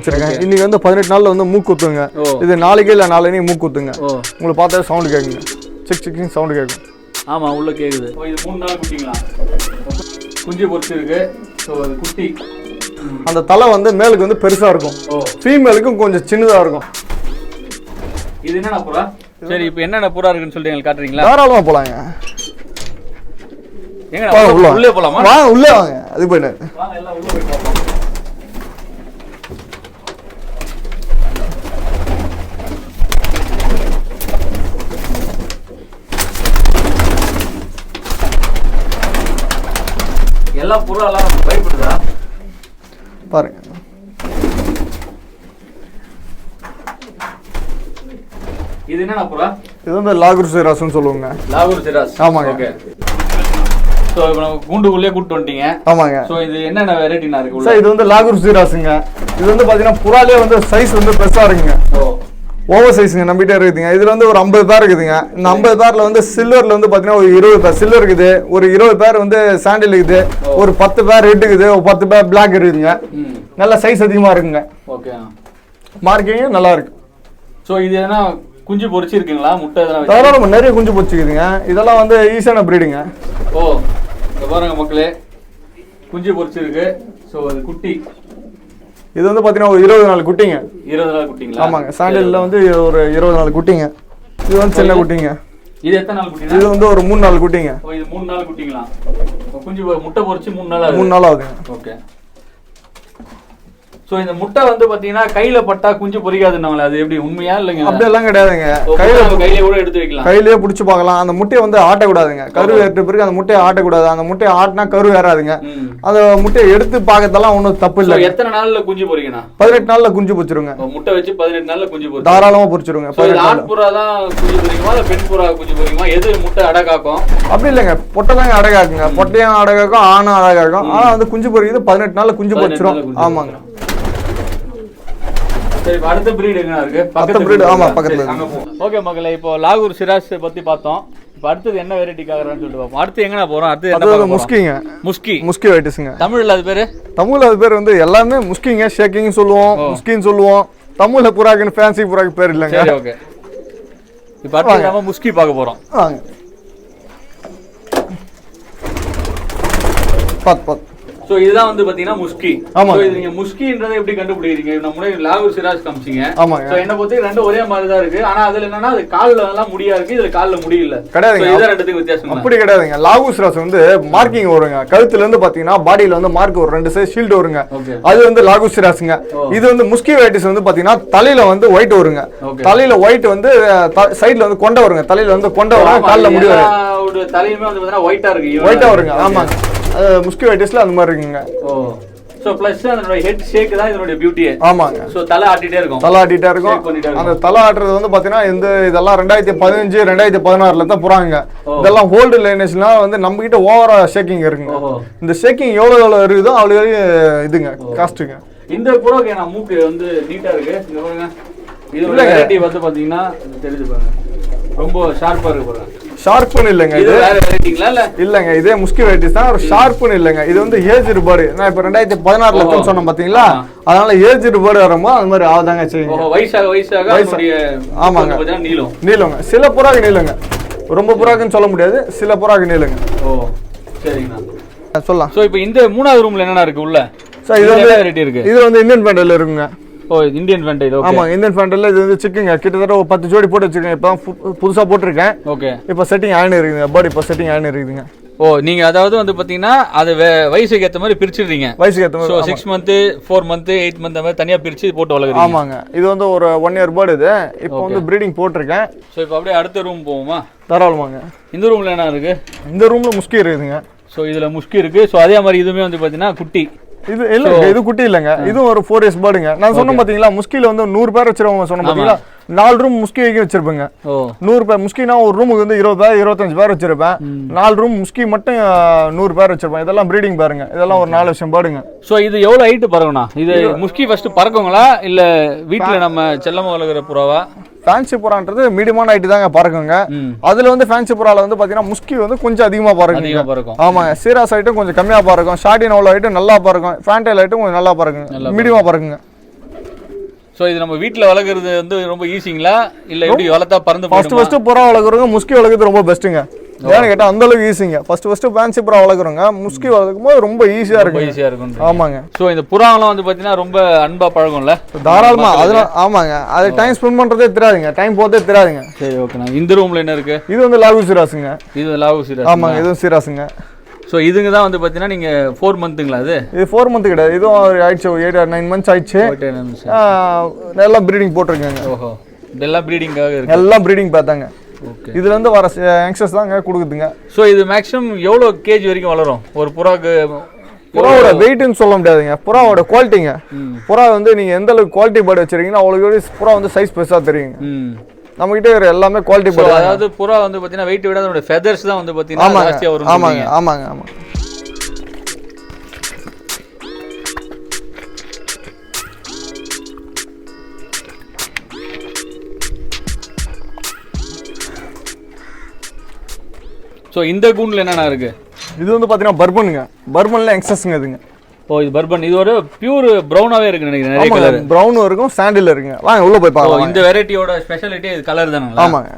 வச்சிருக்கேன். இன்னைக்கு வந்து 18 நாள்ல வந்து மூக்கு குத்துங்க. இது நாளைக்கு இல்ல நாளைக்கு மூக்கு குத்துங்க. உங்களுக்கு பார்த்தா சவுண்ட் கேக்குங்க. சிக் சிக் சவுண்ட் கேக்கும். ஆமா உள்ள கேக்குது. இது 3 நாள் குட்டிங்களா? குஞ்சு பொரிச்சு இருக்கு. சோ அது குட்டி. அந்த தலை வந்து மேலுக்கு வந்து பெருசா இருக்கும். ஃபீமேலுக்கும் கொஞ்சம் சின்னதா இருக்கும். இது என்னன்னா புறா? சரி இப்போ என்னென்ன புறா இருக்குன்னு சொல்லிட்டு எங்களுக்கு காட்டுறீங்களா? தாராளமா போலாங்க. எங்க உள்ளே போலாமா? வாங்க உள்ளே வாங்க. அது போயிடு. வாங்க எல்லாம் உள்ள போய் பார்ப்போம். எல்லா புறா எல்லாம் பயப்படுதா? பாருங்க. இது என்னன்னா புறா? இது வந்து லாகூர் சிராஸ்னு சொல்லுவாங்க. லாகூர் சிராஸ். ஆமாங்க. ஓகே. சோ இப்போ நம்ம கூண்டுக்குள்ளே கூட்டி வந்துட்டீங்க. ஆமாங்க. சோ இது என்னென்ன வெரைட்டினா இருக்கு உள்ள? சார் இது வந்து லாகூர் சிராஸ்ங்க. இது வந்து பாத்தீங்கன்னா புறாலே வந்து சைஸ் வந்து பெருசா இருக்குங்க. ஓவர் சைஸ்ங்க நம்பிட்டே இருக்குதுங்க. இதுல வந்து ஒரு 50 பேர் இருக்குதுங்க. இந்த 50 பேர்ல வந்து சில்வர்ல வந்து பாத்தீங்கன்னா ஒரு 20 பேர் சில்வர் இருக்குது, ஒரு 20 பேர் வந்து சாண்டில் இருக்குது, ஒரு 10 பேர் ரெட் இருக்குது, ஒரு 10 பேர் பிளாக் இருக்குதுங்க. நல்ல சைஸ் அதிகமா இருக்குங்க. ஓகே. மார்க்கிங் நல்லா இருக்கு. சோ இது என்ன குஞ்சு பொரிச்சு இருக்குங்களா? முட்டை இதெல்லாம் தாராளமா நிறைய குஞ்சு பொரிச்சுக்குதுங்க. இதெல்லாம் வந்து ஈஸியான பிரீடுங்க. இங்க பாருங்க மக்களே, குஞ்சு பொரிச்சு இருக்கு. சோ அது குட்டி. இது வந்து பாத்தீங்கன்னா ஒரு 20 நாள் குட்டிங்க. 20 நாள் குட்டிங்களா? ஆமாங்க. சாண்டில்ல வந்து ஒரு 20 நாள் குட்டிங்க. இது வந்து சின்ன குட்டிங்க. இது எத்தனை நாள் குட்டிங்க? இது வந்து ஒரு 3 நாள் குட்டிங்க. இது 3 நாள் குட்டிங்களா? குஞ்சு முட்டை பொரிச்சு 3 நாள் ஆகுது. 3 நாள் ஆகுதுங்க. ஓகே. சோ இந்த முட்டை வந்து பாத்தீங்கன்னா கையில பட்டா குஞ்சு பொரிக்காதுன்னாங்களே, அது எப்படி உண்மையா இல்லைங்க? அப்படி எல்லாம் கிடையாதுங்க. கையில கூட எடுத்து வைக்கலாம். கையிலேயே பிடிச்சு பார்க்கலாம். அந்த முட்டையை வந்து ஆட்டக்கூடாதுங்க. கரு ஏற்ற பிறகு அந்த முட்டையை ஆட்டக்கூடாது. அந்த முட்டையை ஆட்டினா கரு ஏறாதுங்க. அந்த முட்டையை எடுத்து பார்க்கறதெல்லாம் ஒன்றும் தப்பு இல்லை. எத்தனை நாள்ல குஞ்சு பொரிக்கணும்? 18 நாள்ல குஞ்சு பொரிச்சிருங்க. முட்டை வச்சு 18 நாள்ல குஞ்சு பொரிச்சு தாராளமா பொரிச்சிருங்க. ஆண் புறா தான் குஞ்சு பொரிக்குமா இல்ல பெண் புறா குஞ்சு பொரிக்குமா? எது முட்டை அடகாக்கும்? அப்படி இல்லைங்க. பொட்டை தாங்க அடகாக்குங்க. பொட்டையும் அடகாக்கும், ஆணும் அடகாக்கும். ஆனா வந்து குஞ்சு பொரிக்குது 18 நாள்ல குஞ்சு பொரிச்சிரும். ஆமாங்க. சரி, அடுத்த பிரீட் எங்க இருக்கு? பக்கத்து பிரீட். ஆமா பக்கத்துல. ஓகே மக்களே, இப்போ லாகூர் சிராஸ் பத்தி பார்த்தோம். இப்போ அடுத்து என்ன வெரைட்டி காகறான்னு சொல்லிட்டு பாப்போம். அடுத்து எங்கனா போறோம்? அடுத்து என்ன பார்க்க போறோம்? முஸ்கிங்க. முஸ்கி வெரைட்டிஸ்ங்க. தமிழ்ல அது பேரு? தமிழ்ல அது பேர் வந்து எல்லாமே முஸ்கிங்க. ஷேக்கிங் சொல்லுவோம், முஸ்கின்னு சொல்லுவோம். தமிழ்ல புறாக்குன்னு ஃபேன்சி புறாக்கு பேர் இல்லங்க. சரி ஓகே. இப்போ அடுத்து நாம முஸ்கி பார்க்க போறோம். வாங்க. பாத் சோ இதுதான் வந்து பாத்தீங்கன்னா முஸ்கி. சோ இது நீங்க முஸ்கின்றதை எப்படி கண்டுபிடிக்கிறீங்க? நம்ம முன்னாடி லாகூர் சிராஸ் காமிச்சீங்க. சோ என்ன பொறுத்த ரெண்டும் ஒரே மாதிரி தான் இருக்கு. ஆனா அதுல என்னன்னா அது கால்ல எல்லாம் முடியா இருக்கு, இதுல கால்ல முடி இல்ல. கிடையாதுங்க. இது ரெண்டுத்துக்கு வித்தியாசம். அப்படி கிடையாதுங்க. லாகூர் சிராஸ் வந்து மார்க்கிங் வருங்க. கழுத்துல இருந்து பாத்தீங்கன்னா பாடியில வந்து மார்க் ஒரு 2 சைஸ் ஷீல்ட் வருங்க. அது வந்து லாகூர் சிராஸ்ங்க. இது வந்து முஸ்கி வெரைட்டிஸ் வந்து பாத்தீங்கன்னா தலையில வந்து ஒயிட் வருங்க. தலையில ஒயிட் வந்து சைடுல வந்து கொண்ட வருங்க. தலையில வந்து கொண்ட வரும், கால்ல முடி வரும். தலையுமே வந்து பாத்தீங்கன்னா ஒயிட்டா இருக்கு. ஒயிட்டா வருங்க. ஆமாங்க. முஸ்கி வெரைட்டிஸ்ல அந்த மாதிரி இருக்குங்க. சோ பிளஸ் அதோட ஹெட் ஷேக் தான் இதோட பியூட்டி. ஆமாங்க. சோ தலை ஆட்டிட்டே இருக்கும். தலை ஆட்டிட்டே இருக்கும். அந்த தலை ஆட்டுறது வந்து பாத்தீங்கன்னா இந்த இதெல்லாம் 2015 2016ல தான் புறாங்க. இதெல்லாம் ஹோல்டு லைனஸ்லாம் வந்து நம்ம கிட்ட ஓவரா ஷேக்கிங் இருக்குங்க. இந்த ஷேக்கிங் எவ்வளவு இருக்குதோ அவ்வளவு இதுங்க காஸ்ட்டுங்க. இந்த புறாக்கு நான் மூக்கு வந்து நீட்டா இருக்கு. இங்க பாருங்க. இதோட வெரைட்டி வந்து பாத்தீங்கன்னா தெரியுது பாருங்க. ரொம்ப ஷார்ப்பா இருக்கு பாருங்க. ஷார்ப்னு இல்லங்க. இது வேற வெரைட்டிங்களா இல்ல? இல்லங்க. இதே முஸ்கி வெரைட்டிஸ் தான். ஒரு ஷார்ப்னு இல்லங்க. இது வந்து ஏஜ்டு பேர்ட். நான் இப்ப 2016ல எடுத்து சொன்னேன் பாத்தீங்களா? அதனால ஏஜ்டு பேர்ட் வரும்போது அந்த மாதிரி ஆவதாங்க செய்யுங்க. வயசாக அதோட ஆமாங்க நீளங்க. சில புறாக்கு நீளங்க. ரொம்ப புறாக்குன்னு சொல்ல முடியாது. சில புறாக்கு நீளங்க. சரிங்கண்ணா சொல்லலாம். சோ இப்போ இந்த மூணாவது ரூம்ல என்னென்ன இருக்கு உள்ள? சார் இது வந்து வெரைட்டி இருக்கு. இது வந்து இந்தியன் பேண்டல் இருக்குங்க. Indian fantail. ஓகே. ஆமா இந்தியன் ஃபேண்டல்ல இது வந்து சிக்குங்க. கிட்டத்தட்ட ஒரு 10 ஜோடி போட்டு வச்சிருக்கேன். இப்ப புதுசா போட்டிருக்கேன். ஓகே. இப்ப செட்டிங் ஆயின இருக்குங்க. பேர்ட் இப்ப செட்டிங் ஆயின இருக்குங்க. நீங்க அதாவது வந்து பாத்தீங்கன்னா அது வயசுக்கு ஏத்த மாதிரி பிரிச்சிடுறீங்க. வயசுக்கு ஏத்த மாதிரி. 6 மந்த் 4 மந்த் 8 மந்த் அந்த மாதிரி தனியா பிரிச்சு போட்டு வளர்க்குறீங்க. ஆமாங்க. இது வந்து ஒரு 1 இயர் பேர்ட் இது. இப்போ வந்து ப்ரீடிங் போட்டிருக்கேன். சோ இப்போ அப்படியே அடுத்த ரூம் போவோமா? தாராளமாங்க. இந்த ரூம்ல என்ன இருக்கு? இந்த ரூம்ல முஸ்கி இருக்குங்க. சோ இதுல முஸ்கி இருக்கு. சோ அதே மாதிரி இதுமே வந்து பாத்தீங்கன்னா குட்டி. இது இல்ல இது குட்டி இல்லங்க. இது ஒரு 4 இயர்ஸ் பேர்டுங்க. நான் சொன்ன பாத்தீங்களா முஸ்கில வந்து 100 பேர் வச்சிருவாங்க சொன்ன பாத்தீங்களா? 4 ரூம் முஸ்கி வைக்க வச்சிருப்பேங்க. 100 பேர் முஸ்கினா ஒரு ரூமுக்கு வந்து 20 பேர் 25 பேர் வச்சிருப்பேன். 4 ரூம் முஸ்கி மட்டும் 100 பேர் வச்சிருப்பேன். இதெல்லாம் ப்ரீடிங் பாருங்க. இதெல்லாம் ஒரு 4 வருஷம் பேர்டுங்க. சோ இது எவ்வளவு ஹைட் பறக்கும்னா? இது முஸ்கி ஃபர்ஸ்ட் பறக்குங்களா இல்ல வீட்ல நம்ம செல்லமா வளர்க்குற புறாவா? ஃபேன்சி புறான்றது மீடியமான ஹைட் தாங்க பறக்குங்க. அதுல வந்து ஃபேன்சி புறால வந்து பாத்தீங்கன்னா முஸ்கி வந்து கொஞ்சம் அதிகமா பறக்கும். ஆமாங்க. சீராஸ் ஹைட்டும் கொஞ்சம் கம்மியா பறக்கும். ஷார்டின் அவ்வளோ ஹைட்டும் நல்லா பறக்கும். ஃபேண்டல் ஹைட்டும் கொஞ்சம் நல்லா பறக்குங்க. மீடியமா பறக்குங்க. ஸோ இது நம்ம வீட்டில் வளர்க்குறது வந்து ரொம்ப ஈஸிங்களா இல்லை எப்படி வளர்த்தா பறந்து ஃபர்ஸ்ட் புறா வளர்க்குறவங்க முஸ்கி வளர்க்குறது ரொம்ப பெஸ்ட்டுங்க. ஏன்னு கேட்டால் அந்த அளவுக்கு ஈஸிங்க. ஃபர்ஸ்ட் ஃபேன்சி புறா வளர்க்குறோங்க, முஸ்கி வளர்க்கும் போது ரொம்ப ஈஸியாக இருக்கும். ஆமாங்க. ஸோ இந்த புறாவெல்லாம் வந்து பார்த்தீங்கன்னா ரொம்ப அன்பா பழகும்ல, தாராளமாக. அதெல்லாம் ஆமாங்க, அது டைம் ஸ்பெண்ட் பண்ணுறதே தெரியாதுங்க, டைம் போகிறதே தெரியாதுங்க. சரி, ஓகேண்ணா. இந்த ரூமில் என்ன இருக்குது? இது வந்து லாகு சிராஸுங்க. இது லாகு சிராஸ். ஆமாங்க, இதுவும் சிராஸுங்க. ஸோ இதுங்க தான் வந்து பார்த்தீங்கன்னா நீங்கள் 4 மந்த்துங்களா? இது 4 மந்த் கிடையாது, இதுவும் ஆயிடுச்சு 8 or 9 months ஆயிடுச்சு. எல்லாம் ப்ரீடிங் போட்டிருக்காங்க. ஓஹோ, இதெல்லாம் ப்ரீடிங்காக இருக்கு. எல்லாம் ப்ரீடிங் பார்த்தாங்க. இதுல இருந்து வர யங்ஸ்டர்ஸ் தாங்க கொடுக்குதுங்க. ஸோ இது மேக்ஸிமம் எவ்வளோ கேஜி வரைக்கும் வளரும் ஒரு புறாக்கு? புறாவோட வெயிட்னு சொல்ல முடியாதுங்க, புறாவோட குவாலிட்டிங்க. புறா வந்து நீங்க எந்த அளவுக்கு குவாலிட்டி பேர்டு வச்சிருக்கீங்கன்னா அவ்வளோக்கு புறா வந்து சைஸ் பெருசா தெரியுங்க. நம்ம கிட்ட இருக்கிற எல்லாமே குவாலிட்டி பேர்டு. அதாவது புறா வந்து பார்த்தீங்கன்னா வெயிட் விட அதோட ஃபெதர்ஸ் தான் வந்து பார்த்தீங்கன்னா ஜாஸ்தியாக வரும். ஆமாங்க ஆமாங்க ஆமாங்க. ஸோ இந்த கூண்டில் என்னென்ன இருக்கு? இது வந்து பார்த்தீங்கன்னா பர்பனுங்க. பர்பனில் எக்ஸஸ்ங்க இதுங்க. ஓ, இது பர்பன். இது ஒரு பியூர் ப்ரௌனாவே இருக்கு நினைக்கிறேன். நிறைய கலர் ப்ரௌனும் இருக்கும், சாண்டில் இருக்குங்க. வாங்க உள்ள போய் பார்க்கலாம். இந்த வெரைட்டியோட ஸ்பெஷாலிட்டி இது கலர் தானே? ஆமாங்க.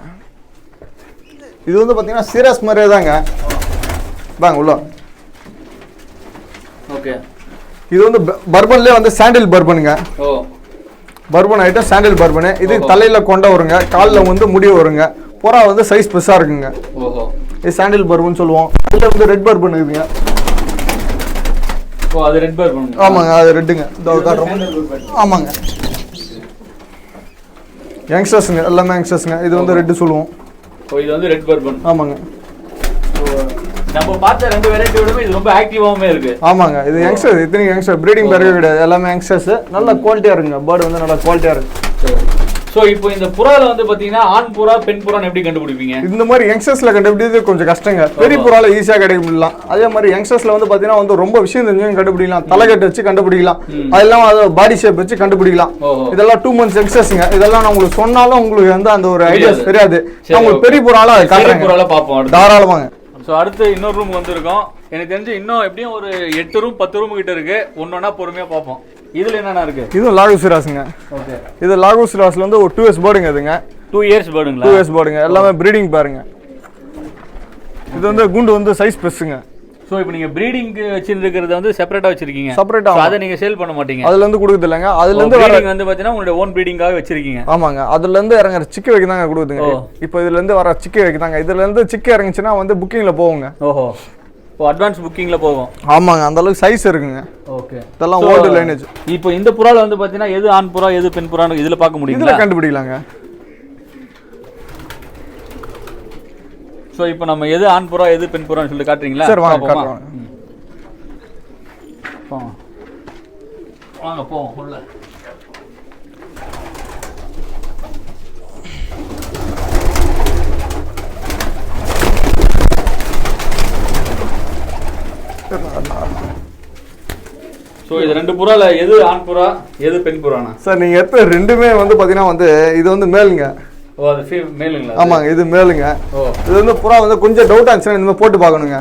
இது வந்து பார்த்தீங்கன்னா சீரஸ் மாதிரியே தாங்க. வாங்க உள்ள. ஓகே. இது வந்து பர்பன்லேயே வந்து சாண்டில் பர்பனுங்க. ஓ, பர்பன் ஐட்டம் சாண்டில் பர்பனு. இது தலையில கொண்ட வருங்க, காலில் வந்து முடி வருங்க. புறா வந்து சைஸ் பெருசாக இருக்குங்க. ஓஹோ, இது சாண்டில் பர்பன் சொல்லுவோம். இதில் வந்து ரெட் பர்பன் இருக்குங்க. ஓ, அது ரெட் பர்பன். ஆமாங்க, அது ரெட்டுங்க. ஆமாங்க, யங்ஸ்டர்ஸுங்க, எல்லாமே யங்ஸ்டர்ஸுங்க. இது வந்து ரெட்டு சொல்லுவோம். ஓ, இது வந்து ரெட் பர்பன். ஆமாங்க. நம்ம பார்த்த ரெண்டு வெரைட்டியோடவே இது ரொம்ப ஆக்டிவாவே இருக்கு. ஆமாங்க, இது யங்ஸ்டர். இத்தனை யங்ஸ்டர், ப்ரீடிங் பேரே கிடையாது, எல்லாமே யங்ஸ்டர்ஸ். நல்ல குவாலிட்டியா இருக்குங்க, பேர்டு வந்து நல்ல குவாலிட்டியா இருக்கு. ஸோ இப்போ இந்த புறால வந்து பார்த்தீங்கன்னா ஆண் புறா பெண் புறான்னு எப்படி கண்டுபிடிப்பீங்க? இந்த மாதிரி யங்ஸ்டர்ஸ்ல கண்டுபிடிக்கிறது கொஞ்சம் கஷ்டங்க. பெரிய புறால ஈஸியாக கண்டுபிடிக்கலாம். அதே மாதிரி யங்ஸ்டர்ஸ்ல வந்து பார்த்தீங்கன்னா வந்து ரொம்ப விஷயம் தெரிஞ்சு கண்டுபிடிக்கலாம். தலைக்கட்டு வச்சு கண்டுபிடிக்கலாம், அதெல்லாம் அது பாடி ஷேப் வச்சு கண்டுபிடிக்கலாம். இதெல்லாம் 2 months யங்ஸ்டர்ஸ்ங்க. இதெல்லாம் நான் உங்களுக்கு சொன்னாலும் உங்களுக்கு வந்து அந்த ஒரு ஐடியாஸ் தெரியாது. உங்களுக்கு பெரிய புறால புறால பார்ப்போம் தாராளமாங்க. ஸோ அடுத்து இன்னொரு ரூம் வந்துருக்கோம். எனக்கு தெரிஞ்சு இன்னும் எப்படியும் ஒரு 8 ரூம் 10 ரூம் கிட்ட இருக்கு. ஒன்னொன்னா பொறுமையா பார்ப்போம். இதுல என்னென்ன இருக்கு? இது லாகு சிராஸுங்க. ஓகே. இது லாகு சிராஸ்ல வந்து ஒரு 2 years பேர்டுங்க. இதுங்க 2 years பேர்டுங்களா? 2 years பேர்டுங்க. எல்லாமே ப்ரீடிங் பாருங்க. இது வந்து குண்டு வந்து சைஸ் பெருசுங்க. ஸோ இப்போ நீங்கள் ப்ரீடிங்க்கு வச்சிருக்கிறது வந்து செப்பரேட்டாக வச்சிருக்கீங்க. செப்பரேட்டாக அதை நீங்கள் சேல் பண்ண மாட்டீங்க. அதுலேருந்து கொடுக்குது இல்லைங்க. அதுலேருந்து ப்ரீடிங் வந்து பார்த்தீங்கன்னா உங்களுடைய ஓன் ப்ரீடிங்காக வச்சிருக்கீங்க. ஆமாங்க. அதுலேருந்து இறங்குற சிக்கு வைக்க தாங்க கொடுக்குதுங்க. இப்போ இதுலேருந்து வர சிக்கு வைக்க தாங்க. இதுலேருந்து சிக்கு இறங்குச்சுன்னா வந்து புக்கிங்கில் போகுங்க. ஓஹோ, இப்போ அட்வான்ஸ் புக்கிங்கில் போகும். ஆமாங்க, அந்த அளவுக்கு சைஸ் இருக்குங்க. ஓகே. இதெல்லாம் ஓல்டு லைனேஜ். இப்போ இந்த புறால வந்து பார்த்தீங்கன்னா எது ஆண் புறா எது பெண் புறான்னு இதில் பார்க்க முடியும். இதில் கண்டுபிடிக்கலாங்க. ஸோ இப்போ நம்ம எது ஆண் புறா எது பெண் புறான்னு சொல்லி காட்டுறீங்களா? சரி வாங்க காட்டுறோம். வாங்க போவோம் உள்ள. ஸோ இது ரெண்டு புறால எது ஆண் புறா எது பெண் புறானா? சார் நீங்கள் எப்போ ரெண்டுமே வந்து பார்த்தீங்கன்னா வந்து இது வந்து மேலுங்க. ஓ, அது மேலுங்களா? ஆமாங்க, இது மேலுங்க. இது வந்து புறா வந்து கொஞ்சம் டவுட் ஆச்சுன்னா இந்த மாதிரி போட்டு பார்க்கணுங்க.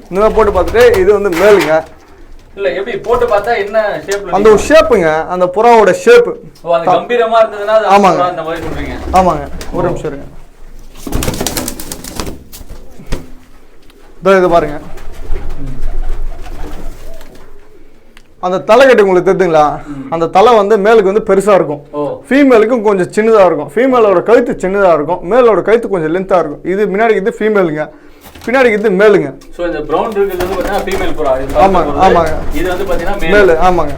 இந்த மாதிரி போட்டு பார்த்துட்டு இது வந்து மேலுங்க. இல்ல எப்படி போட்டு பார்த்தா என்ன ஷேப்ல? அந்த ஒரு ஷேப்புங்க, அந்த புறாவோட ஷேப். ஓ, அது கம்பீரமா இருந்ததுனா அது ஆமாங்க அந்த மாதிரி சொல்றீங்க. ஆமாங்க, ஒரு நிமிஷம் இருங்க. இதோ இது பாருங்க. அந்த தலைக்கட்டு உங்களுக்கு தெரியுங்களா? அந்த தலை வந்து மேலுக்கு வந்து பெருசா இருக்கும், ஃபீமேலுக்கும் கொஞ்சம் சின்னதா இருக்கும். ஃபீமேலோட கழுத்து சின்னதா இருக்கும், மேலோட கழுத்து கொஞ்சம் லென்த்தா இருக்கும். இது முன்னாடி இது ஃபீமேலுங்க, பின்னாடி இது மேலுங்க. சோ இந்த பிரவுன் இருக்குது வந்து பார்த்தா ஃபீமேல் புறா. ஆமாங்க ஆமாங்க. இது வந்து பார்த்தீங்கன்னா மேல். ஆமாங்க.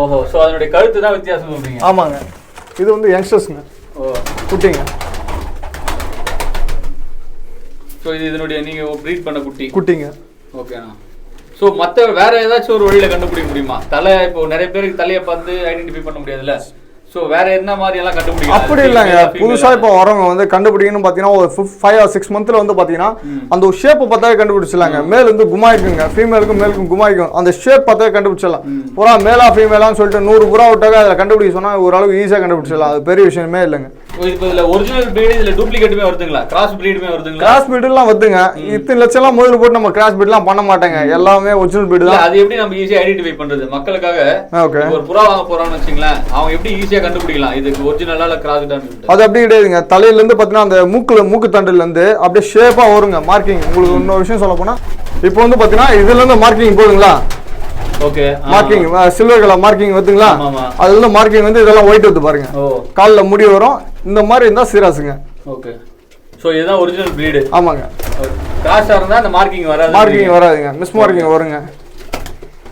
ஓஹோ, சோ அதோட கழுத்து தான் வித்தியாசம் சொல்றீங்க. ஆமாங்க. இது வந்து யங்ஸ்டர்ஸ்ங்க. ஓ, குட்டிங்க. சோ இது இதனுடைய நீங்க ப்ரீட் பண்ண குட்டிங்க. ஓகேண்ணா. ஸோ மற்ற வேற ஏதாச்சும் ஒரு வழியில கண்டுபிடிக்க முடியுமா? தலை இப்போ நிறைய பேருக்கு தலையை பார்த்து ஐடென்டிஃபை பண்ண முடியாதுல்ல. ஸோ வேற என்ன மாதிரி எல்லாம் கண்டுபிடிக்கலாம்? அப்படி இல்லைங்க, புதுசா இப்போ வரவங்க வந்து கண்டுபிடிக்கணும்னு பார்த்தீங்கன்னா ஒரு 5 or 6 months வந்து பார்த்தீங்கன்னா அந்த ஒரு ஷேப்பை பார்த்தாவே கண்டுபிடிச்சிடலாங்க. மேல் வந்து குமாய்க்குங்க, ஃபீமேலுக்கும் மேலுக்கும் குமாய்க்கும். அந்த ஷேப் பார்த்தாவே கண்டுபிடிச்சிடலாம். புறா மேலா ஃபீமேலான்னு சொல்லிட்டு 100 புறா விட்டாங்க அதில் கண்டுபிடிக்க சொன்னா ஓரளவுக்கு ஈஸியாக கண்டுபிடிச்சிடலாம். அது பெரிய விஷயமே இல்லைங்க. இப்போ இதுல ஒரிஜினல் பிரீட் இதுல டூப்ளிகேட்டுமே வருதுங்களா? கிராஸ் பிரீடுமே வருதுங்களா? கிராஸ் பிரீட்லாம் வருதுங்க. இத்தனை லட்சம்லாம் முதல்ல போட்டு நம்ம கிராஸ் பிரீட்லாம் பண்ண மாட்டாங்க. எல்லாமே ஒரிஜினல் பிரீட் தான். அது எப்படி நம்ம ஈஸியா ஐடென்டிஃபை பண்றது மக்களுக்காக? ஓகே. ஒரு புறா வாங்க போறான்னு வச்சுங்களேன், அவங்க எப்படி ஈஸியா கண்டுபிடிக்கலாம் இது ஒரிஜினலா இல்ல கிராஸ்டான்னு? அது அப்படி கிடையாதுங்க. தலையில இருந்து பாத்தீங்கன்னா அந்த மூக்கு தண்டுல இருந்து அப்படியே ஷேப்பா வருங்க மார்க்கிங். உங்களுக்கு இன்னொரு விஷயம் சொல்ல போனா இப்போ வந்து பாத்தீங்கன்னா இதுல இருந்து மார்க்கிங் போகுதுங்களா? Okay. Marking silver colour marking வருதுங்களா? அதுல இருந்து மார்க்கிங் வந்து இதெல்லாம் ஒயிட் வருது பாருங்க. கால்ல முடி வரும். இந்த மாதிரி இருந்தா சீராசுங்க. ஓகே. சோ இதுதான் ஒரிஜினல் பிரீட். ஆமாங்க. கிராஸா இருந்தா அந்த மார்க்கிங் வராது. மார்க்கிங் வராதுங்க. மிஸ் மார்க்கிங் வருங்க.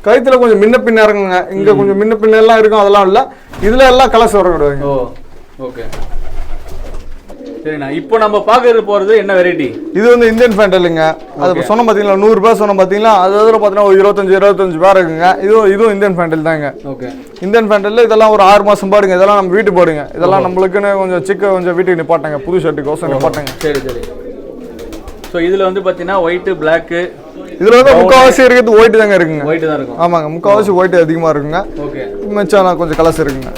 கழுத்துல கொஞ்சம் முன்ன பின்ன இருக்குங்க. இங்க கொஞ்சம் முன்ன பின்ன எல்லாம் இருக்கும். அதெல்லாம் இல்ல. இதுல எல்லாம் கலர்ஸ் வர கூடாதுங்க. ஓகே. சரிண்ணா, இப்போ நம்ம பார்க்கறது போறது என்ன வெரைட்டி? இது வந்து இந்தியன் ஃபேண்டலுங்க. அது சொன்ன பாத்தீங்களா 100 பேர் சொன்ன பாத்தீங்களா, அது பாத்தீங்கன்னா ஒரு 25 பேர் இருக்குங்க. இதுவும் இந்தியன் ஃபேண்டல் தாங்க. ஓகே. இந்தியன் ஃபேண்டல்ல இதெல்லாம் ஒரு 6 மாசம் பாடுங்க. இதெல்லாம் நம்ம வீட்டு பாடுங்க. இதெல்லாம் நம்மளுக்குன்னு கொஞ்சம் கொஞ்சம் வீட்டுக்கு நிப்பாட்டாங்க. புது ஷர்ட்டுக்கு நிப்பாட்டாங்க. சரி சரி. ஸோ இதுல வந்து பாத்தீங்கன்னா ஒயிட் பிளாக், இதுல வந்து முக்காவாசி இருக்கிறது ஒயிட் தாங்க இருக்குங்க. ஒயிட் தான் இருக்கும். ஆமாங்க, முக்காவாசி ஒயிட் அதிகமா இருக்குங்க. ஓகே. மிச்சம் கொஞ்சம் கலர்ஸ் இருக்குங்க.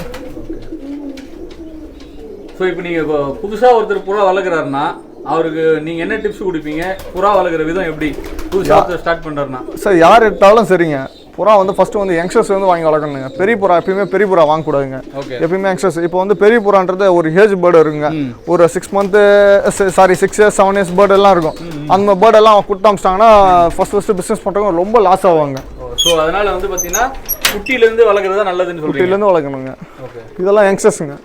ஸோ இப்போ நீங்கள் புதுசாக ஒருத்தர் புறா வளர்க்குறாருன்னா அவருக்கு நீங்கள் என்ன டிப்ஸ் கொடுப்பீங்க? புறா வளர்க்குற விதம் எப்படி புதுசாக ஸ்டார்ட் பண்ணுறாருன்னா? சார் யார் எடுத்தாலும் சரிங்க, புறா வந்து ஃபர்ஸ்ட் வந்து யங்ஸ்டர்ஸ் வந்து வாங்கி வளர்க்கணுங்க. பெரிய புறா எப்பயுமே பெரிய புறா வாங்கக்கூடாதுங்க. எப்பயுமே யங்ஸ்டர்ஸ். இப்போ வந்து பெரிய புறான்றது ஒரு ஏஜ் பேர்டு இருக்குங்க. ஒரு 6 இயர்ஸ் 7 இயர்ஸ் பேர்டு எல்லாம் இருக்கும். அந்த பேர்டு எல்லாம் கொடுத்தாமிச்சிட்டாங்கன்னா ஃபர்ஸ்ட் பிஸ்னஸ் பண்ணுறவங்க ரொம்ப லாஸ் ஆவாங்க. ஸோ அதனால வந்து பார்த்தீங்கன்னா குட்டியிலேருந்து வளர்க்குறது தான் நல்லதுன்னு சொல்லுங்க. குட்டியிலேருந்து வளர்க்கணுங்க. இதெல்லாம் யங்ஸ்டர்ஸுங்க.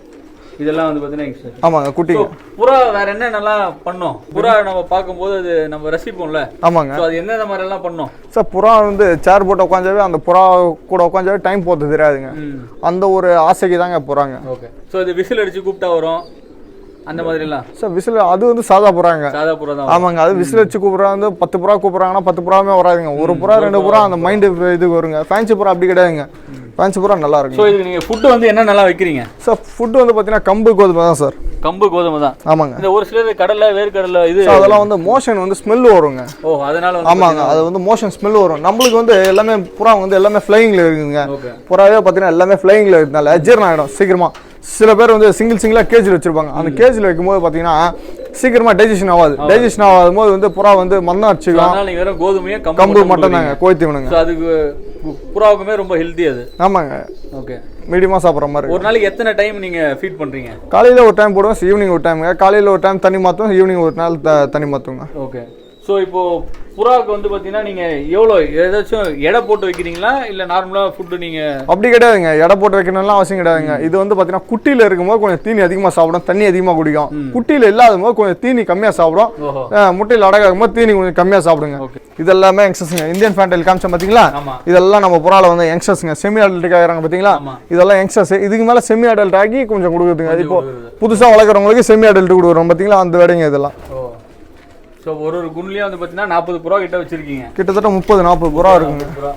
இதெல்லாம் வந்து பார்த்தீங்கன்னா ஆமாங்க குட்டிங்க. புறா வேற என்ன நல்லா பண்ணோம்? புறா நம்ம பார்க்கும்போது அது நம்ம ரசிப்போம்ல. ஆமாங்க. அது என்னென்ன மாதிரி எல்லாம் பண்ணோம்? சார் புறா வந்து சேர் போட்டு உட்காந்தாவே அந்த புறா கூட உட்காந்தாவே டைம் போகிறது தெரியாதுங்க. அந்த ஒரு ஆசைக்கு தாங்க புறாங்க. ஓகே. ஸோ இது விசில் அடிச்சு கூப்பிட்டா வரும் அந்த மாதிரி எல்லாம்? சார் விசில் அது வந்து சாதா புறாங்க. சாதா புறா தான். ஆமாங்க. அது விசில் வச்சு கூப்பிட்றா வந்து 10 புறா கூப்பிட்றாங்கன்னா 10 புறாவே வராதுங்க. ஒரு புறா 2 புறா அந்த மைண்டு இதுக்கு வருங்க. ஃபேன்சி புறா அப்படி கிடையாதுங்க. ஃபேன்சி புறா நல்லா இருக்கும். ஸோ இதுக்கு நீங்கள் ஃபுட்டு வந்து என்ன நல்லா வைக்கிறீங்க? சார் ஃபுட்டு வந்து பார்த்தீங்கன்னா கம்பு கோதுமை தான் சார். கம்பு கோதுமை தான். ஆமாங்க. இந்த ஒரு சிலர் கடலை வேர்க்கடலை இது அதெல்லாம் வந்து மோஷன் வந்து ஸ்மெல் வருங்க. ஓ அதனால ஆமாங்க, அது வந்து மோஷன் ஸ்மெல் வரும். நம்மளுக்கு வந்து எல்லாமே புறா வந்து எல்லாமே ஃப்ளையிங்ல இருக்குங்க. புறாவே பார்த்தீங்கன்னா எல்லாமே ஃப்ளையிங்ல இருக்கிறதுனால அஜீரணம் ஆகிடும் சீக்கிரமா. சில பேர் வந்து சிங்கிளாக கேஜில் வச்சிருப்பாங்க. அந்த கேஜில் வைக்கும்போது பார்த்தீங்கன்னா சீக்கிரமா டைஜஷன் ஆகாது. டைஜஷன் ஆகாத போது வந்து புறா வந்து மந்தம் அடிச்சுக்கலாம். கோதுமையே கம்பு மட்டும் தாங்க கோய்த்திவனுங்க. அதுக்கு புறாவுக்குமே ரொம்ப ஹெல்த்தி அது. ஆமாங்க. ஓகே. மீடியமா சாப்பிட்ற மாதிரி. ஒரு நாளைக்கு எத்தனை டைம் நீங்க ஃபீட் பண்றீங்க? காலையில ஒரு டைம் போடுவேன், ஈவினிங் ஒரு டைம். காலையில ஒரு டைம் தண்ணி மாற்றுவோம், ஈவினிங் ஒரு நாள் தண்ணி மாற்றுங்க. ஓகே. ஸோ இப்போ புறாவுக்கு வந்து பார்த்தீங்கன்னா நீங்கள் எவ்வளோ ஏதாச்சும் எடை போட்டு வைக்கிறீங்களா இல்லை நார்மலாக ஃபுட்டு நீங்கள்? அப்படி கிடையாதுங்க, எடை போட்டு வைக்கணும்லாம் அவசியம் கிடையாதுங்க. இது வந்து பார்த்தீங்கன்னா குட்டியில் இருக்கும்போது கொஞ்சம் தீனி அதிகமாக சாப்பிடும், தண்ணி அதிகமாக குடிக்கும். குட்டியில் இல்லாத போது கொஞ்சம் தீனி கம்மியாக சாப்பிடும். முட்டையில் அடகாகும் போது தீனி கொஞ்சம் கம்மியாக சாப்பிடுங்க. இது எல்லாமே யங்ஸ்டர்ஸுங்க. இந்தியன் ஃபேண்டல் காமிச்சோம் பார்த்தீங்களா, இதெல்லாம் நம்ம புறாவில் வந்து யங்ஸ்டர்ஸுங்க. செமி அடல்ட்டுக்கு ஆகிறாங்க பார்த்தீங்களா, இதெல்லாம் யங்ஸ்டர்ஸ். இதுக்கு மேலே செமி அடல்ட் ஆகி கொஞ்சம் கொடுக்குதுங்க. இப்போ புதுசாக வளர்க்குறவங்களுக்கு செமி அடல்ட்டு கொடுக்குறோம் பார்த்தீங்களா, அந்த வேடைங்க இதெல்லாம். ஸோ ஒரு குண்லேயே வந்து பார்த்தீங்கன்னா 40 புறா கிட்ட வச்சிருக்கீங்க. கிட்டத்தட்ட 30-40 புறா இருக்குங்க.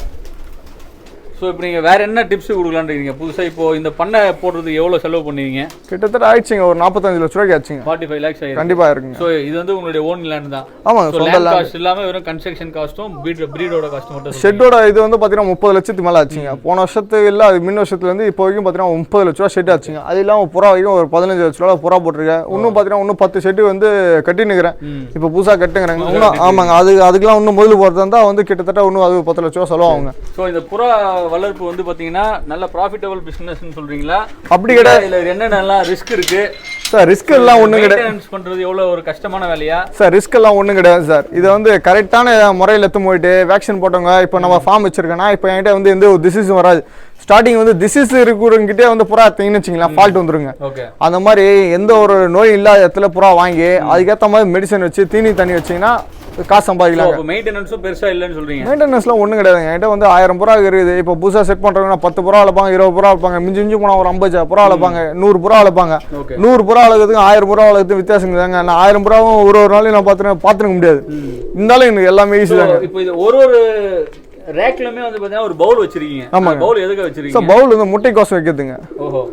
ஸோ இப்போ நீங்கள் வேறு என்ன டிப்ஸ் கொடுக்கலான்றீங்க புதுசாக? இப்போ இந்த பண்ணை போடுறது எவ்வளோ செலவு பண்ணுவீங்க? கிட்டத்தட்ட ஆயிடுச்சுங்க, ஒரு 45 லட்ச ரூபாய்க்கு ஆச்சுங்க. 45 lakhs ஆயிடுச்சு. கண்டிப்பாக இருக்குங்க. ஸோ இது வந்து உங்களுடைய ஓன் லேண்ட் தான்? ஆமாங்க, சொந்த லேண்ட். காஸ்ட் இல்லாமல் வெறும் கன்ஸ்ட்ரக்ஷன் காஸ்ட்டும் பிரீடோட காஸ்ட் மட்டும். ஷெட்டோட இது வந்து பார்த்தீங்கன்னா 30 லட்சத்துக்கு மேலே ஆச்சுங்க. போன வருஷத்துக்கு இல்லை, அது முன்ன வருஷத்துலேருந்து இப்போ வரைக்கும் பார்த்தீங்கன்னா 30 லட்ச ரூபா ஷெட் ஆச்சுங்க. அது இல்லாமல் புறா வரைக்கும் ஒரு 15 லட்ச ரூபா புறா போட்டிருக்கேன். இன்னும் பார்த்தீங்கன்னா இன்னும் 10 ஷெட்டு வந்து கட்டினுக்கிறேன். இப்போ புதுசாக கட்டுங்கிறாங்க இன்னும். ஆமாங்க, அதுக்கெல்லாம் இன்னும் முதல் போகிறது இருந்தால் வந்து கிட்டத்தட்ட இன்னும் அது 10 லட்ச ரூபா செலவாகுங்க. ஸோ இந்த புறா வளர்ப்பு வந்து பார்த்தீங்கன்னா நல்ல ப்ராஃபிட்டபிள் பிசினஸ்னு சொல்றீங்களா? அப்படி கிடையாது. இல்ல என்னென்னலாம் ரிஸ்க் இருக்கு சார்? ரிஸ்க் எல்லாம் ஒண்ணும் கிடையாது. மெயின்டெனன்ஸ் பண்றது எவ்வளவு ஒரு கஷ்டமான வேலையா சார்? ரிஸ்க் எல்லாம் ஒண்ணும் கிடையாது சார். இது வந்து கரெக்டான முறையில் எடுத்து போயிட்டு வேக்சின் போட்டவங்க. இப்போ நம்ம ஃபார்ம் வச்சிருக்கேன்னா இப்போ என்கிட்ட வந்து எந்த ஒரு டிசீஸும் வராது. ஸ்டார்டிங் வந்து டிசீஸ் இருக்கிறவங்கிட்டே வந்து புறா தீங்கன்னு வச்சிங்களா, ஃபால்ட் வந்துருங்க. அந்த மாதிரி எந்த ஒரு நோய் இல்லாத இடத்துல புறா வாங்கி அதுக்கேற்ற மாதிரி மெடிசன் வச்சு தீனி தண்ணி வச்சிங்கன்னா காசு சம்பாதிக்கலாம். மெயின்டெனன்ஸும் பெருசா இல்லைன்னு சொல்றீங்க? மெயின்டெனன்ஸ்லாம் ஒன்றும் கிடையாதுங்க. என்கிட்ட வந்து 1000 புறா இருக்குது. இப்போ புதுசாக செட் பண்ணுறவங்கன்னா 10 புறா வளர்ப்பாங்க, 20 புறா வளர்ப்பாங்க. மிஞ்சி போனால் ஒரு 50 புறா வளர்ப்பாங்க, 100 புறா வளர்ப்பாங்க. 100 புறா வளர்க்குறதுக்கு 1000 புறா வளர்க்குறது வித்தியாசம் தாங்க. நான் 1000 புறாவும் ஒரு நாளையும் நான் பார்த்துருக்க முடியாது. இருந்தாலும் எனக்கு எல்லாமே ஈஸி தாங்க. இப்போ இது ஒரு ரேக்லமே வந்து பார்த்தீங்கன்னா ஒரு பவுல் வச்சிருக்கீங்க. ஆமாம், பவுல் எதுக்கு வச்சிருக்கீங்க? சார் பவுல் வந்து முட்டைக்கோசம் வைக்கிறதுங்க. ஓஹோ.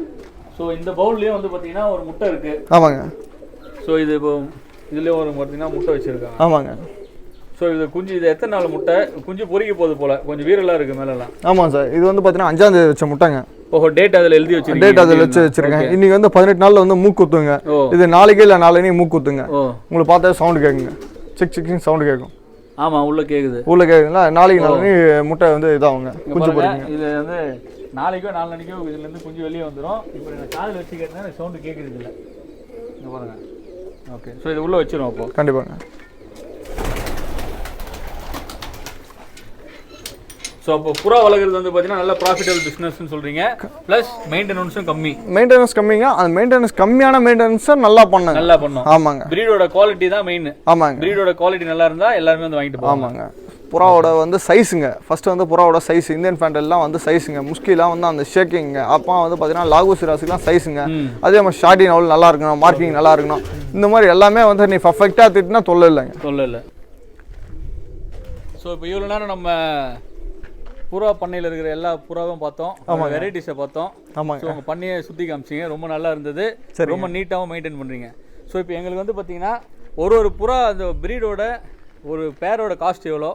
ஸோ இந்த பவுல்லேயே வந்து பார்த்தீங்கன்னா ஒரு முட்டை இருக்கு. ஆமாங்க. ஸோ இது இப்போ இதுலேயே ஒரு பார்த்தீங்கன்னா முட்டை வச்சிருக்காங்க. ஆமாங்க. ஸோ இது குஞ்சு இது எத்தனை நாள் முட்டை? குஞ்சு பொறிக்க போகுது போல, கொஞ்சம் வீரெல்லாம் இருக்குது மேலெல்லாம். ஆமாம் சார், இது வந்து பார்த்தீங்கன்னா 5ஆம் தேதி வச்ச முட்டைங்க. ஓஹோ டேட் அதில் எழுதி வச்சிருக்கீங்க. டேட் அதில் வச்சிருக்கேன். இன்னைக்கு வந்து 18 நாள்ல வந்து மூக்கு குத்துங்க. இது நாளைக்கு இல்லை நாளைக்கு மூக்கு குத்துங்க. உங்களுக்கு பார்த்தா சவுண்ட் கேட்குங்க, சிக் சிக்னு சவுண்ட் கேட்கும். ஆமாம் உள்ள கேட்குது. உள்ள கேட்குங்களா? நாளைக்கு நாளைக்கு முட்டை வந்து இதாகுங்க, குஞ்சு போடுங்க. இது வந்து நாளைக்கோ நாளைக்கோ இதுலேருந்து குஞ்சு வெளியே வந்துடும். இப்போ நான் காதில் வச்சுக்கிறதுனால சவுண்டு கேட்குறது இல்லை. இங்கே பாருங்க. ஓகே, ஸோ இது உள்ளே வச்சிரும் அப்போ. கண்டிப்பாங்க. ஸோ அப்போ புறா வளர்க்குறது வந்து பார்த்தீங்கன்னா நல்ல ப்ராஃபிட்டபிள் பிஸ்னஸ்ன்னு சொல்கிறீங்க. ப்ளஸ் மெயின்டெனன்ஸும் கம்மி. மெயின்டெனன்ஸ் கம்மிங்க. அந்த மெயின்டெனன்ஸ் கம்மியான மெயின்டெனன்ஸை நல்லா பண்ணாங்க. நல்லா பண்ணோம். ஆமாங்க. ப்ரீடோட குவாலிட்டி தான் மெயின். ஆமாங்க. ப்ரீடோட குவாலிட்டி நல்லா இருந்தால் எல்லாருமே வந்து வாங்கிட்டு போவாங்க. ஆமாங்க. புறாவோட வந்து சைஸுங்க. ஃபர்ஸ்ட் வந்து புறாவோட சைஸ் இந்தியன் ஃபேண்டல்லாம் வந்து சைஸுங்க. முஸ்கிலாம் வந்து அந்த ஷேக்கிங்க. அப்போ வந்து பார்த்தீங்கன்னா லாகோசிராஸுக்குலாம் சைஸுங்க. அதே மாதிரி ஷார்டி நவுல் நல்லா இருக்கணும், மார்க்கிங் நல்லா இருக்கணும். இந்த மாதிரி எல்லாமே வந்து நீ பர்ஃபெக்டாக திட்டினா தொல்லை இல்லைங்க. தொல்லை இல்லை. ஸோ இப்போ இவ்வளோ நேரம் நம்ம புறா பண்ணையில் இருக்கிற எல்லா புறாவும் பார்த்தோம், வெரைட்டிஸை பார்த்தோம். ஆமாம். ஸோ உங்கள் பண்ணையை சுற்றி காமிச்சிங்க, ரொம்ப நல்லா இருந்தது. ரொம்ப நீட்டாகவும் மெயின்டைன் பண்ணுறீங்க. ஸோ இப்போ எங்களுக்கு வந்து பார்த்தீங்கன்னா ஒரு புறா அந்த ப்ரீடோட ஒரு பேரோட காஸ்ட் எவ்வளோ?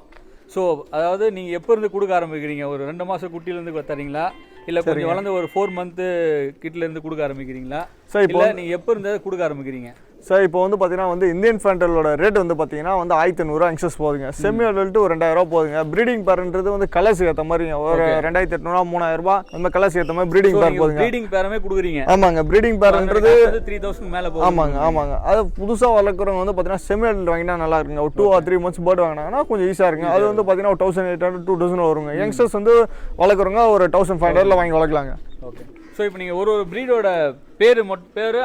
ஸோ அதாவது நீங்கள் எப்போ இருந்து கொடுக்க ஆரம்பிக்கிறீங்க? ஒரு 2 மாதம் குட்டியிலேருந்து தரீங்களா, இல்லை கொஞ்சம் வளர்ந்து ஒரு 4 மந்த்து கிட்டிலேருந்து கொடுக்க ஆரம்பிக்கிறீங்களா? சார் இப்போ நீங்கள் எப்போ இருந்து கொடுக்க ஆரம்பிக்கிறீங்க? சார் இப்போ வந்து பார்த்தீங்கன்னா வந்து இந்தியன் ஃபேண்டலோட ரேட் வந்து பார்த்தீங்கன்னா வந்து 1500 இன்ச்சஸ் போகுதுங்க. செமி அடல்ட்டு ஒரு 2000 போகுதுங்க. ப்ரீடிங் பேர்ன்றது வந்து கலர்ஸுக்கு ஏற்ற மாதிரி ஒரு 2800 3000 அந்த கலர்ஸ் ஏற்ற மாதிரி ப்ரீடிங் பேர் போகுதுங்க. ப்ரீடிங் பேரமே கொடுக்குறீங்க? ஆமாங்க. ப்ரீடிங் பேர்ன்றது 3000 மேலே போகுது. ஆமாங்க ஆமாங்க. அது புதுசாக வளர்க்குறவங்க வந்து பார்த்தீங்கன்னா செமி அடல்ட் வாங்கினா நல்லா இருக்குங்க. ஒரு 2 or 3 months பேர்டு வாங்கினாங்கன்னா கொஞ்சம் ஈஸியாக இருக்குங்க. அது வந்து பார்த்தீங்கன்னா ஒரு 1800 2000 வருங்க. யங்ஸ்டர்ஸ் வந்து வளர்க்குறவங்க ஒரு 1500 வாங்கி வளர்க்கலாங்க. ஓகே. ஸோ இப்போ நீங்கள் ஒரு ப்ரீடோட பேர்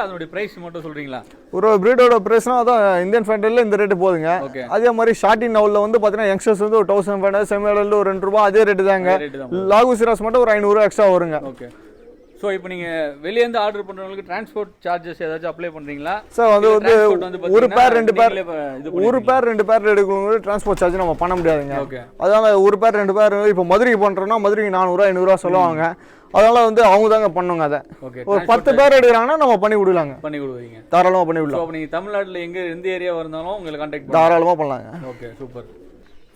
அதனுடைய ப்ரைஸ் மட்டும் சொல்கிறீங்களா? ஒரு ப்ரீடோட ப்ரைஸ்னா அதான் இந்தியன் ஃபேண்டலில் இந்த ரேட்டு போகுதுங்க. அதே மாதிரி ஷார்டின் நவுலில் வந்து பார்த்தீங்கன்னா யங்ஸ்டர்ஸ் வந்து ஒரு 1500, செமி அடல்ட் ஒரு 2 ரூபா அதே ரேட்டு தாங்க. லாகோசிராஸ் மட்டும் ஒரு 500 எக்ஸ்ட்ரா வருங்க. ஓகே. ஸோ இப்போ நீங்கள் வெளியேருந்து ஆர்டர் பண்ணுறவங்களுக்கு டிரான்ஸ்போர்ட் சார்ஜஸ் ஏதாச்சும் அப்ளை பண்ணுறீங்களா? சார் வந்து ஒரு பேர் 2 பேர் எடுக்கணும், டிரான்ஸ்போர்ட் சார்ஜ் நம்ம பண்ண முடியாதுங்க. ஓகே. அதனால ஒரு பேர் 2 பேர் இப்போ மதுரைக்கு பண்ணுறோன்னா மதுரைக்கு 400 500 சொல்லுவாங்க. அதனால வந்து அவங்க தாங்க பண்ணுங்க. அதை ஒரு 10 பேர் எடுக்கிறாங்கன்னா நம்ம பண்ணி கொடுக்கலாங்க. பண்ணி கொடுவீங்க, தாராளமாக பண்ணி விடலாம். அப்போ நீங்கள் தமிழ்நாட்டில் எந்த ஏரியா இருந்தாலும் உங்களை கான்டாக்ட் தாராளமாக பண்ணலாங்க. Okay, super.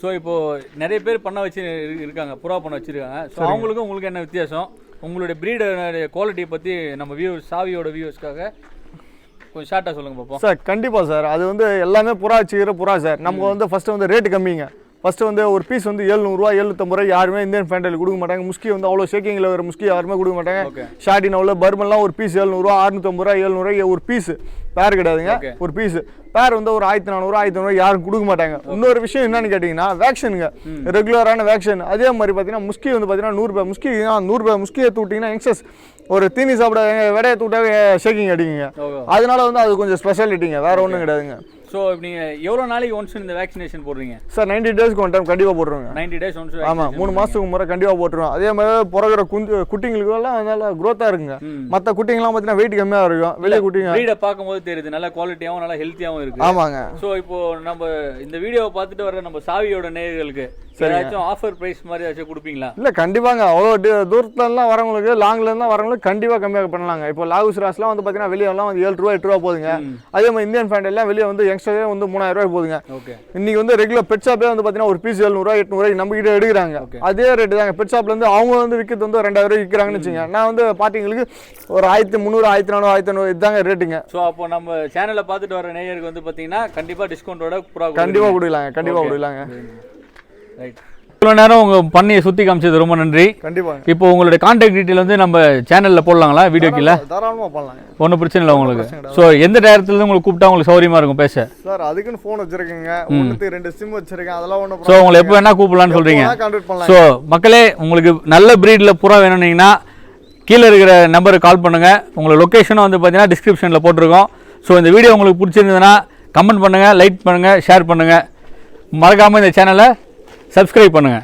ஸோ இப்போது நிறைய பேர் பண்ண வச்சு இருக்காங்க, புறா பண்ண வச்சுருக்காங்க. ஸோ அவங்களுக்கும் உங்களுக்கு என்ன வித்தியாசம்? உங்களுடைய ப்ரீடோட குவாலிட்டியை பற்றி நம்ம வியூவர்ஸ், சாவியோட வியூவர்ஸ்க்காக கொஞ்சம் ஷார்ட்டாக சொல்லுங்கள் பார்ப்போம். சார் கண்டிப்பாக சார். அது வந்து எல்லாமே புறா வச்சுக்கிற புறா சார். நம்ம வந்து ஃபஸ்ட்டு வந்து ரேட்டு கம்மிங்க. ஃபஸ்ட்டு வந்து ஒரு பீஸ் வந்து 700 750 யாருமே இந்தியன் ஃபேண்டல் கொடுக்க மாட்டாங்க. முஸ்கி வந்து அவ்வளோ ஷேக்கிங்கில் வர முஸ்கி யாருமே கொடுக்க மாட்டாங்க. ஷார்டின் அவ்வளோ பர்மன்லாம் ஒரு பீஸ் 700 650 700 ஒரு பீஸ் பேர் கிடையாதுங்க. ஒரு பீஸ் பேர் வந்து ஒரு 1400 1500 யாரும் கொடுக்க மாட்டாங்க. இன்னொரு விஷயம் என்னன்னு கேட்டிங்கன்னா வேக்சினுங்க, ரெகுலரான வேக்சின். அதே மாதிரி பார்த்தீங்கன்னா முஸ்கி வந்து பார்த்தீங்கன்னா 100 ரூபாய் முஸ்கி 100 ரூபாய் முஸ்கி ஏற்று விட்டிங்கன்னா யங்ஸ்டர்ஸ் ஒரு தீனி சாப்பிட விடையை தூட்டாக ஷேக்கிங் அடிக்குங்க. அதனால வந்து அது கொஞ்சம் ஸ்பெஷாலிட்டிங்க, வேற ஒன்றும் கிடையாதுங்க. ஸோ நீங்கள் எவ்வளோ நாளைக்கு ஒன்ஸ் இந்த வேக்சினேஷன் போடுறீங்க? சார் 90 டேஸ்க்கு ஒன் டைம் கண்டிப்பாக போட்டுருவாங்க. 90 days ஒன்ஸ்? ஆமாம், 3 மாதத்துக்கு முறை கண்டிப்பாக போட்டுருவோம். அதே மாதிரி பிறகுற குட்டிங்களுக்கெல்லாம் நல்லா க்ரோத்தாக இருக்குங்க. மற்ற குட்டிங்கெல்லாம் பார்த்தீங்கன்னா வெயிட் கம்மியாக இருக்கும். வெளியே குட்டிங்க வீடை பார்க்கும்போது தெரியுது, நல்லா குவாலிட்டியாகவும் நல்லா ஹெல்த்தியாகவும் இருக்குது. ஆமாங்க. ஸோ இப்போ நம்ம இந்த வீடியோவை பார்த்துட்டு வர நம்ம சாவியோட நேயர்களுக்கு ஏதாச்சும் ஆஃபர் பிரைஸ் மாதிரி ஏதாச்சும் கொடுப்பீங்களா? இல்லை கண்டிப்பாங்க. அவ்வளோ தூரத்துலலாம் வரவங்களுக்கு, லாங்லேருந்து வரவங்களுக்கு கண்டிப்பாக கம்மியாக பண்ணலாங்க. இப்போ லாகோசிராஸ்லாம் வந்து பார்த்தீங்கன்னா வெளியெல்லாம் வந்து 7 ரூபா 8 ரூபா போகுதுங்க. அதே மாதிரி இந்தியன் ஃபேண்டெல்லாம் வெளியே வந்து யங்ஸ்டரே வந்து 3000 ரூபாய் போகுதுங்க. இன்னைக்கு வந்து ரெகுலர் பெட் ஷாப்பே வந்து பார்த்தீங்கன்னா ஒரு பீஸ் 700 800 நம்ம கிட்ட எடுக்கிறாங்க. அதே ரேட்டு தாங்க பெட் ஷாப்ல இருந்து அவங்க வந்து விற்கிறது வந்து 2000 விற்கிறாங்கன்னு வச்சுங்க. நான் வந்து பார்ட்டிங்களுக்கு ஒரு 1300 1400 1500 இதுதாங்க ரேட்டுங்க. ஸோ அப்போ நம்ம சேனலை பார்த்துட்டு வர நேயருக்கு வந்து பார்த்தீங்கன்னா கண்டிப்பாக டிஸ்கவுண்டோட கண்டிப்பாக கொடுக்கலாங்க. கண்டிப்பாக கொடுக்கலாங்க. ரைட். இவ்வளோ நேரம் உங்கள் பண்ணையை சுற்றி காமிச்சது ரொம்ப நன்றி. கண்டிப்பாக. இப்போ உங்களுடைய கான்டாக்ட் டீட்டெயில் வந்து நம்ம சேனலில் போடலாங்களா? வீடியோ கீழே தாராளமாக பண்ணலாங்க. ஒன்றும் பிரச்சனை இல்லை உங்களுக்கு. ஸோ எந்த நேரத்தில் உங்களுக்கு கூப்பிட்டா உங்களுக்கு சௌரியமாக இருக்கும் பேச? சார் அதுக்குன்னு ஃபோன் வச்சுருக்கேங்க. 1 2 சிம் வச்சுருக்கேன். அதெல்லாம் ஒன்றும். ஸோ உங்களை எப்போ வேணால் கூப்பிடலான்னு சொல்கிறீங்க. ஸோ மக்களே, உங்களுக்கு நல்ல ப்ரீடில் புறா வேணும்னீங்கன்னா கீழே இருக்கிற நம்பருக்கு கால் பண்ணுங்கள். உங்களோட லொக்கேஷனும் வந்து பார்த்தீங்கன்னா டிஸ்கிரிப்ஷனில் போட்டிருக்கோம். ஸோ இந்த வீடியோ உங்களுக்கு பிடிச்சிருந்ததுன்னா கமெண்ட் பண்ணுங்கள், லைக் பண்ணுங்கள், ஷேர் பண்ணுங்கள். மறக்காமல் இந்த சேனலை சப்ஸ்கிரைப் பண்ணுங்கள்.